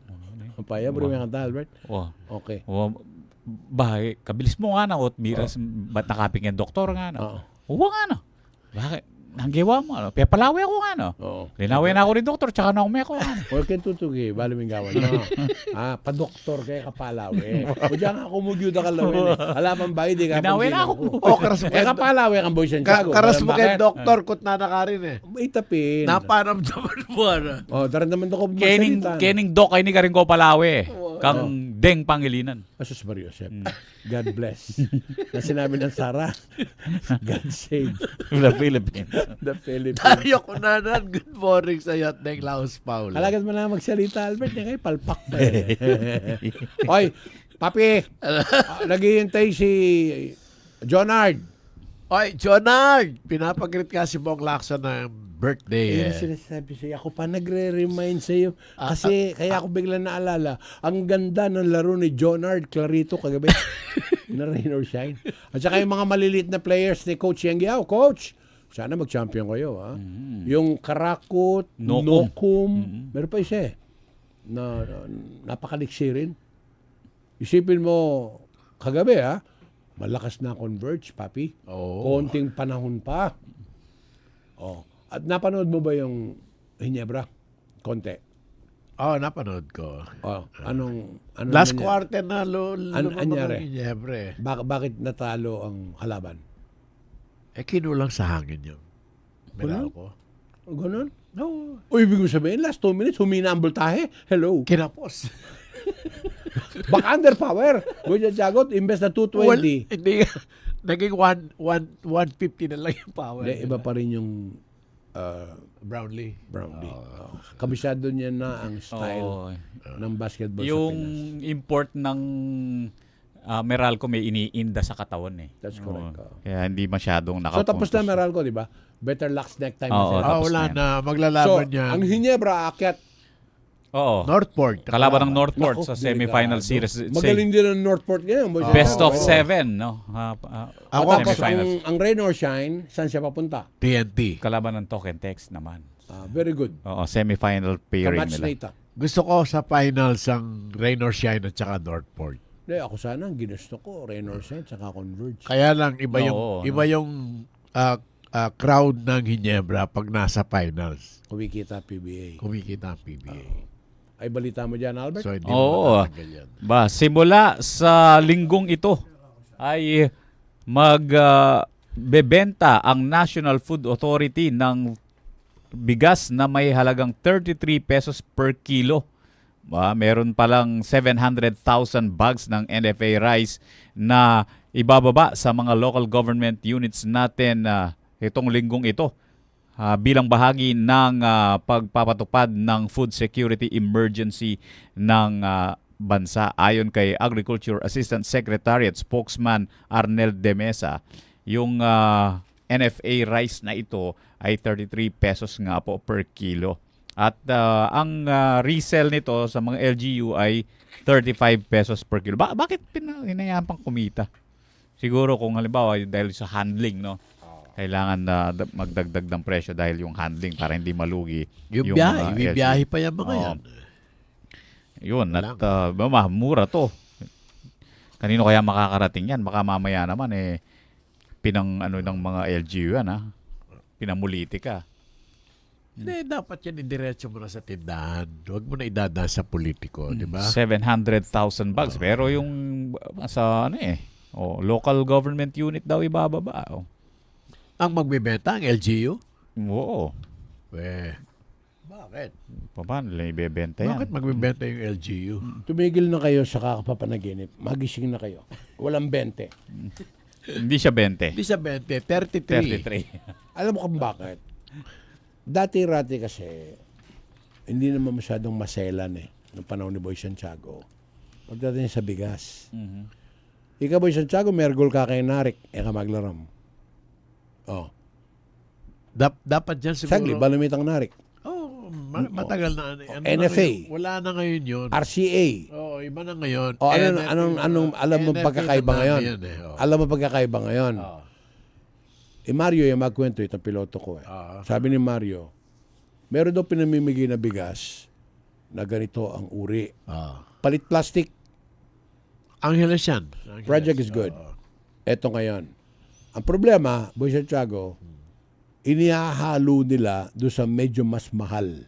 ang paya, bro, yung kanta, Albert. Oo. Okay. Oo. Bakit? Kabilis mo nga na, ot miras, ba't nakaping yung doktor nga na? Oo. Oo nga na. Bakit? Nanggiwa mo, ano? Palawi ako nga, no? Oo. Linawin na ako rin doktor, tsaka naumi ako, ano? Huwag kayong tutugi, balo ming gawan. No. Pa-doktor kayo kapalawi. O diyan nga kumugyud ka lawin eh. Alam ang bayi, di ka Linawin na ako. O, karas mo Eh kapalawi kang boy Santiago. karas mo kay Bakit? doktor, kut na rin eh. Itapin. Napanamdaman mo, ano? O, daran naman ako Kening, magsalita. kening dok ay ni ka rin ko palawi. Kang Deng Pangilinan. Asus Mario Josep. God bless. Na sinabi ng Sarah, God save The Philippines. the Philippines. Dario Kunanan, good morning sa iyo at Deng Laos Paul. Halagat mo na magsalita, Albert. Yan kayo, palpak pa eh. Oy, papi, naghihintay si Jonard. Oy, Jonard! Pinapagrit ka si Bong Lacson ng birthday. Yan sinasabi sa'yo. Ako pa nagre-remind sa'yo. Kasi kaya ako bigla naalala, ang ganda ng laro ni Jonard Clarito kagabi. na rain or shine. At saka yung mga maliliit na players ni Coach Yengiao. Coach, sana mag-champion kayo. Ha? Yung Karakot, Nokum. Meron pa isa eh. Na napakaliksi rin. Isipin mo, kagabi ha, malakas na Converge, papi. Oo. Konting panahon pa. Oh. At napanood mo ba yung Hinebra? Konti. Oh, napanood ko. Oh, anong Last nangyari? quarter na anyari? Ginebra. Bakit natalo ang kalaban? Eh, kinulang sa hangin yun. Kulang? Ko. Ganun? No. O ibig mo sabihin, last 2 minutes, humina ang voltahe. Hello. Kinapos. Baka underpower. Buya Jagot, imbes na 220. Hindi. Naging 150 na lang yung power. Hindi, iba pa rin yung Brownlee. Brownlee. Kabisado niya na ang style Oo. ng basketball Yung sa Pinas. import ng Meralco may iniinda sa katawan eh. That's correct. Oo. Kaya hindi masyadong So nakapuntos. tapos na Meralco, di ba? Better luck next time. Oo, na sila. tapos Wala na yan. na. So, Maglalaban niya. ang Hinebra aakyat. Oo. Northport. Kalaban ng Northport Naku, sa semifinal delikado. series. Magaling din ang Northport ngayon. boy. Best of Oo. 7, no? Ako, Tapos semifinals. ang rain or shine, saan siya papunta? TNT. Kalaban ng Token Text naman. Very good. Oo, semifinal pairing Kamatch nila. na ita. Gusto ko sa finals ang Rain or Shine at saka Northport. Hindi, ako sana, ang ginusto ko, rain or shine, saka Converge. Kaya lang iba yung Oo, iba yung crowd ng Ginebra pag nasa finals. Kumikita PBA. Kumikita ang PBA. Ay, balita mo dyan, Albert? So hindi Oo. mo matatanggal yan. Simula sa linggong ito ay bebenta ang National Food Authority ng bigas na may halagang 33 pesos per kilo. Meron palang 700,000 bags ng NFA rice na ibababa sa mga local government units natin itong linggong ito. Bilang bahagi ng pagpapatupad ng food security emergency ng bansa. Ayon kay Agriculture Assistant Secretary at Spokesman Arnel De Mesa, yung NFA rice na ito ay 33 pesos nga po per kilo. At ang resell nito sa mga LGU ay 35 pesos per kilo. Bakit hinayaan pang kumita? Siguro kung halimbawa dahil sa handling, no? Kailangan na magdagdag ng presyo dahil yung handling para hindi malugi Yung mga biyahe, biyahe pa yan mga Oo. yan. Yun, at mura to. Kanino kaya makakarating yan? Baka mamaya naman ng mga LGU yan, ha? Pinamuliti ka. Hindi, dapat yan idiretso mo na sa tindahan. Huwag mo na idadaan sa politiko, di ba? 700,000 bags. Pero yung sa local government unit daw ibababa. Ang magbibenta, ang LGU? Oo. Bakit? Paano nila ibebenta yan? Bakit magbibenta yung LGU? Tumigil na kayo sa kakapapanaginip. Magising na kayo. Walang 20. Hindi siya 20. Hindi sa 20, 33. 33. Alam mo kung bakit? Dati-rati kasi, hindi naman masyadong maselan noong panahon ni Boy Santiago. Pagdating sa bigas. Ika Boy Santiago, mergol ka kay Narik, ka maglaram. Oh. Dapat dyan siguro. Sagli, balumitang Narik. Matagal na. NFA. Wala na ngayon yun. RCA. Iba na ngayon. O anong alam mo NFA pagkakaiba na ngayon? yan Alam mo pagkakaiba ngayon? Mario yung magkwento, itong piloto ko. Sabi ni Mario, meron daw pinamimigay na bigas na ganito ang uri. Palit plastic. Angeles yan. Project is good. Eto ngayon. Ang problema, Boy Santiago, inihahalo nila doon sa medyo mas mahal.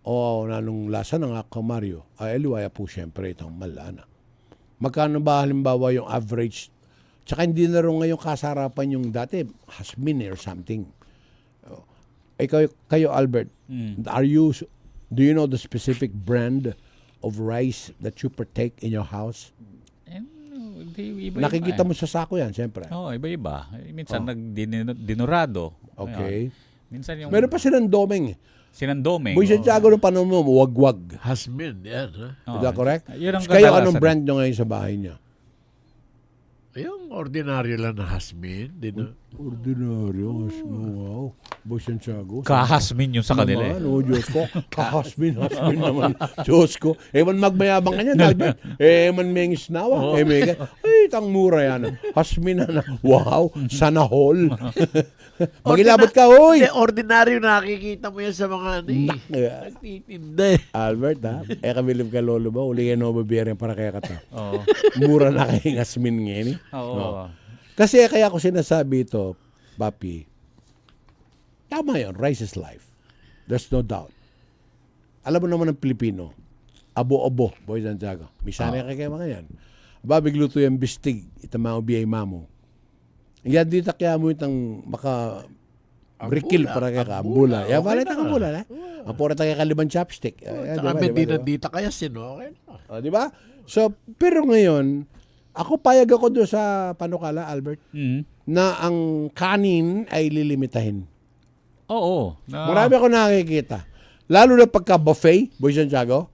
Nanong lasa ng ako, Mario. Liwaya po siyempre itong malana. Magkano ba halimbawa yung average? Tsaka hindi na rin ngayong kasarapan yung dati, Hasmin or something. Kayo Albert, do you know the specific brand of rice that you partake in your house? Iba-iba. Nakikita mo sa sako yan, siyempre. Iba-iba. Minsan dinurado. Okay. Minsan yung Meron pa silang doming. sinandoming. Boy Santiago ng panahon mo, wag-wag. Hasmin, yan. Is that correct? Yun ang Kayo, kadalasan. anong brand nyo ngayon sa bahay niya? Yung ordinaryo lang na Hasmin. Ordinaryo. Wow. Boy Santiago. Kahasmin yun sa kanila. Naman, Diyos ko. Hasmin naman. Diyos ko. Man magmayabang ka niyan, Albert. Man mengis nawa. Mega. Tang mura yan. Hasmin na. Wow. Sana all. Magilabot ka, hoy. Ordinaryo nakikita mo yan sa mga nagtitinda. Albert, ha? Kabilib ka, lolo ba? Uli yan mababiyari para kaya kata. Oo. Mura na kayong Hasmin ngayon. Oo. Kasi kaya ko sinasabi ito, Papi, tama yun, rice is life. There's no doubt. Alam mo naman ng Pilipino, abo-abo, Boy Santiago. Misana ka kaya mga yan. Babigluto yung bistig, itamao biyay mamo. Yan dito kaya mo itang maka brikil para kaya ka, ambula. Yan, wala itang ambula na. Ang pura tayo kaliban chopstick. Saka medina-dita kaya sino. Okay na. Di ba? So, pero ngayon, ako payag ako doon sa panukala, Albert, na ang kanin ay lilimitahin. Oo. Marami ako nakikita. Lalo na pagka buffet, Boy Santiago,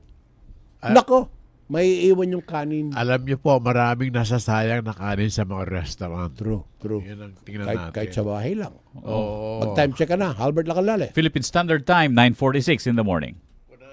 nako, may iwan yung kanin. Alam niyo po, maraming nasasayang na kanin sa mga restaurant. True. Yan ang tingnan natin. Kahit sa bahay lang. Oo. Mag-time check ka na. Albert Lakalale. Philippine Standard Time, 9:46 in the morning.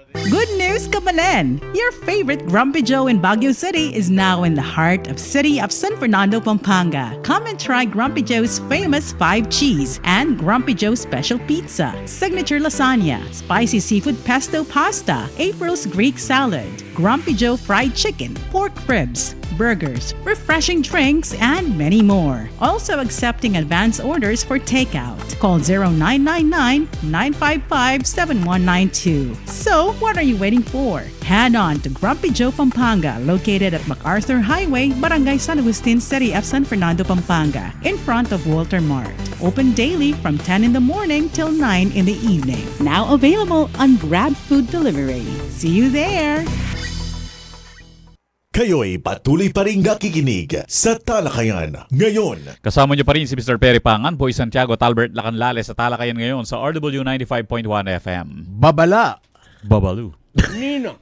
Good news, Kapanen! Your favorite Grumpy Joe in Baguio City is now in the heart of city of San Fernando, Pampanga. Come and try Grumpy Joe's famous 5 cheese and Grumpy Joe special pizza, signature lasagna, spicy seafood pesto pasta, April's Greek salad, Grumpy Joe fried chicken, pork ribs, burgers, refreshing drinks, and many more. Also accepting advance orders for takeout. Call 0999-955-7192. So, what are you waiting for? Head on to Grumpy Joe Pampanga, located at MacArthur Highway, Barangay San Agustin, City of San Fernando, Pampanga, in front of Walter Mart. Open daily from 10 in the morning till 9 in the evening. Now available on Grab Food Delivery. See you there! Kayo'y patuloy pa rin nakikinig sa Talakayan ngayon. Kasama niyo pa rin si Mr. Perry Pangan, Boy Santiago, Talbert Lacanlale sa Talakayan ngayon sa RW 95.1 FM. Babala. Babalu. Nina.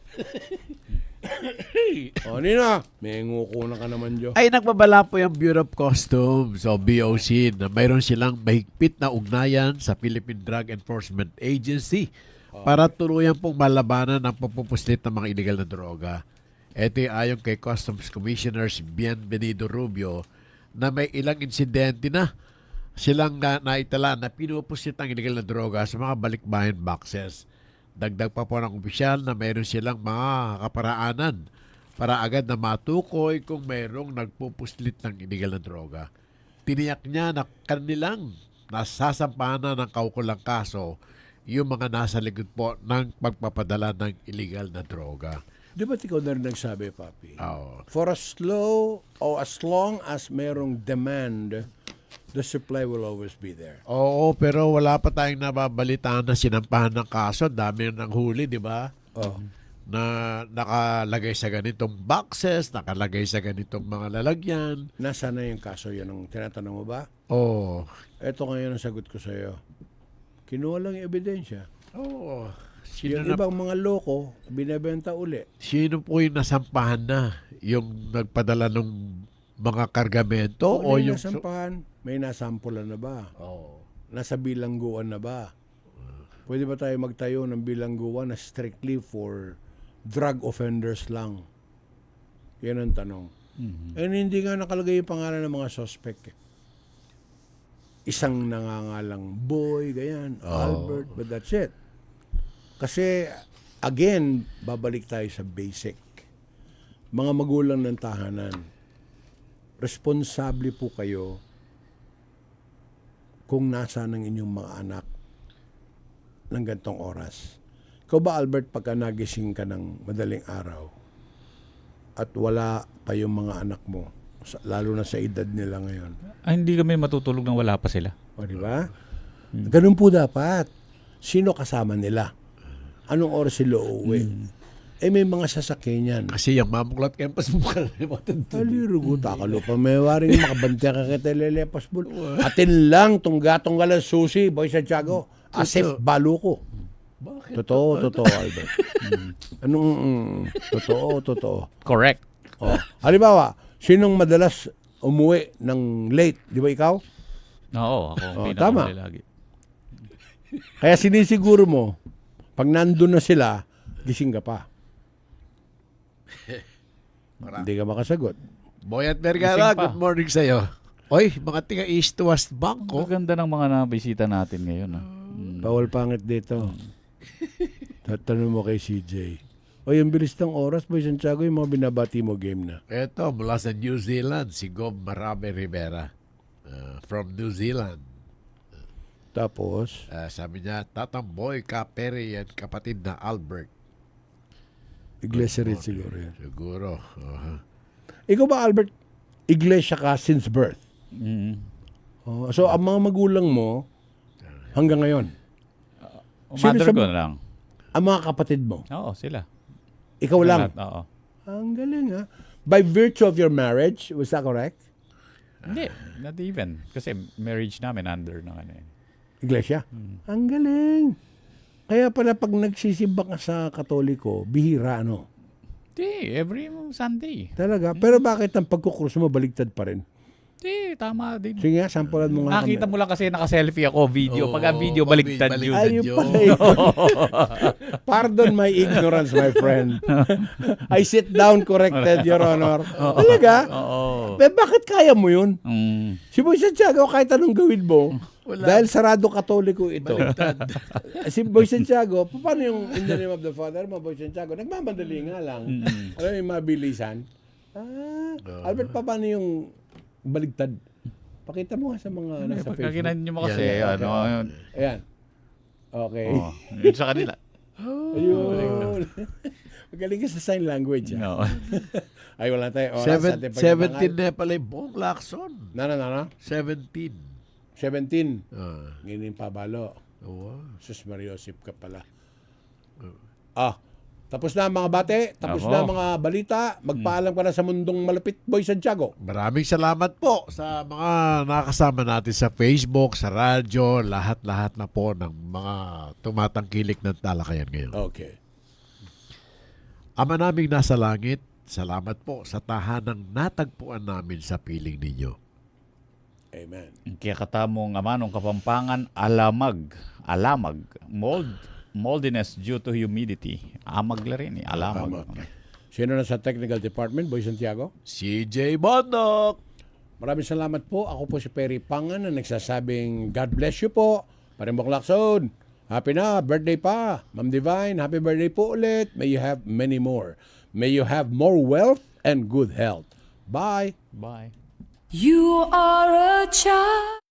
Nina, may nguko na ka naman, Jo. Ay, nagbabala po yung Bureau of Customs o BOC na mayroon silang mahigpit na ugnayan sa Philippine Drug Enforcement Agency para tuluyan pong malabanan ang pagpupuslit ng mga illegal na droga. Ito ay ayon kay Customs Commissioners Bienvenido Rubio na may ilang insidente na silang naitala na pinupuslit ang illegal na droga sa mga balikbayan boxes. Dagdag pa po ng opisyal na mayroon silang mga kaparaanan para agad na matukoy kung mayroong nagpupuslit ng illegal na droga. Tiniyak niya na kanilang nasasampahan na ng kaukulang kaso yung mga nasa likod po ng pagpapadala ng illegal na droga. Di ba ikaw na rin nagsabi, Papi? Oo. For as long as merong demand, the supply will always be there. Oo, pero wala pa tayong nababalitaan na sinampahan ng kaso. Dami ng huli, di ba? Oh. Na nakalagay sa ganitong boxes, nakalagay sa ganitong mga lalagyan. Nasaan na yung kaso? Yan ang tinatanong mo ba? Oo. Ito ngayon ang sagot ko sa iyo. Kinuha lang yung ebidensya. Oo. Yung ibang mga loko, binebenta uli. Sino po yung nasampahan na? Yung nagpadala ng mga kargamento o May yung... nasampahan, may nasampulan na ba? Oo. Nasa bilangguan na ba? Pwede ba tayo magtayo ng bilangguan na strictly for drug offenders lang? Yan ang tanong. And hindi nga nakalagay yung pangalan ng mga suspect. Isang nangangalang boy, ganyan, Albert, but that's it. Kasi, again, babalik tayo sa basic. Mga magulang ng tahanan, responsable po kayo kung nasa ng inyong mga anak ng gantong oras. Ikaw ba, Albert, pagka nagising ka ng madaling araw at wala pa yung mga anak mo, lalo na sa edad nila ngayon, Hindi kami matutulog nang wala pa sila. o di ba? Ganun po dapat. Sino kasama nila? Anong oras sila uuwi? Eh may mga sasakyan yan. Kasi yung mamuklat campus mo ka na Alirugo, takalo pa may waring makabantya ka kita lelepas bul. Atin lang tong gatong galang susi, Boy Santiago. Asif baluko. Bakit? Totoo, Albert. Totoo. Correct. Oh. Halimbawa, sinong madalas umuwi ng late? Di ba ikaw? Oo, ako Oh, ang tama. pinakamali lagi. Kaya sinisiguro mo, pag nandun na sila, gising ka pa. Hindi ka makasagot. Boy at Vergara, Gising pa. good morning sa'yo. Oy, mga tiga East to West Bank, Ang ganda ng mga nabisita natin ngayon. Bawal pangit dito. Tatanong mo kay CJ. O yung bilis ng oras, Boy Santiago, yung mga binabati mo game na. Ito, mula sa New Zealand, si Gob Marabe Rivera. From New Zealand. Tapos, Sabi niya, Tatang Boy, Kapere, yan kapatid na Albert. iglesia rin siguro yan. Siguro. Ikaw ba, Albert, iglesia ka since birth? Oh, so, ang mga magulang mo, hanggang ngayon, Sino Mother sa- ko na lang. ang mga kapatid mo, Oo, sila. ikaw lang. Lahat, oo. Ang galing, ha? By virtue of your marriage, was that correct? Hindi, not even. Kasi marriage namin under na ano eh. Iglesia? Ang galing. Kaya pala pag nagsisimba ka sa Katoliko, bihira, ano? Hindi, every Sunday. Talaga? Pero bakit ang pagkukrus mo baligtad pa rin? Hindi, tama din. Sige nga, sampulan mo nga Nakita kami. mo lang kasi naka-selfie ako, video. Oo, Pagka video, baliktad baliktad yun. Ayun Yun. pala yun. Pardon my ignorance, my friend. I sit down corrected, Your Honor. Talaga? Oo. Eh, bakit kaya mo yun? Mm. Si Boy Santiago, kahit anong gawin mo, dahil sarado katoliko ito. Si Boy Santiago, paano yung in the name of the Father, mga Boy Santiago, nagmamadali nga lang. Alam mo yung mabilisan? Albert, paano yung baligtad? Pakita mo nga sa mga nasa Pagka Facebook. ginanin mo kasi, Yan, ano, yun. Ayan. Okay. Oh, yun sa kanila. Ayun. Magaling ka sa sign language. No. Ah. Ay, wala tayo oras. 17 na pala yung Bong Lacson. Na. 17. 17. Ah. Ngayon yung pabalo. Wow. Sus Mariosip ka pala. Tapos na ang mga bate. Tapos Ako. na ang mga balita. Magpaalam ka na sa mundong malapit, Boy Santiago. Maraming salamat po sa mga nakasama natin sa Facebook, sa radyo, lahat-lahat na po ng mga tumatangkilik ng talakayan ngayon. Okay. Ama naming nasa langit, salamat po sa tahanang natagpuan namin sa piling ninyo. Amen. Kaya katamong amanong Kapampangan, alamag, moldiness due to humidity. Amag la rin, alamag. Sino na sa technical department? Boy Santiago? CJ Bondoc! Maraming salamat po. Ako po si Perry Pangan na nagsasabing God bless you po. Parimbok Lacson. Happy na. Birthday pa. Ma'am Divine, happy birthday po ulit. May you have many more. May you have more wealth and good health. Bye. Bye. You are a child.